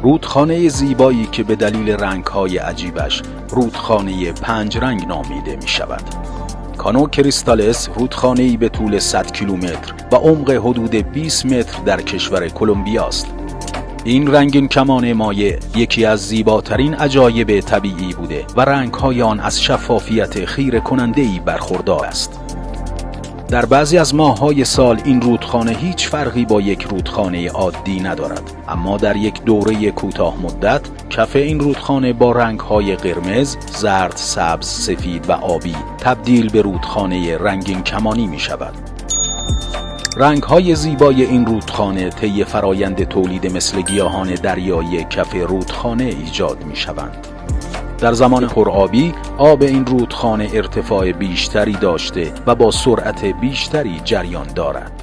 رودخانه زیبایی که به دلیل رنگ‌های عجیبش رودخانه 5 رنگ نامیده می شود. کانو کریستالس رودخانه‌ای به طول 100 کیلومتر و عمق حدود 20 متر در کشور کلمبیا است. این رنگین کمان مایع یکی از زیباترین عجایب طبیعی بوده و رنگ‌های آن از شفافیت خیره کننده‌ای برخوردار است. در بعضی از ماه‌های سال این رودخانه هیچ فرقی با یک رودخانه عادی ندارد، اما در یک دوره کوتاه مدت کف این رودخانه با رنگ‌های قرمز، زرد، سبز، سفید و آبی تبدیل به رودخانه رنگین کمانی می‌شود. رنگ‌های زیبای این رودخانه طی فرایند تولید مثل گیاهان دریایی کف رودخانه ایجاد می‌شوند. در زمان پرآبی آب این رودخانه ارتفاع بیشتری داشته و با سرعت بیشتری جریان دارد.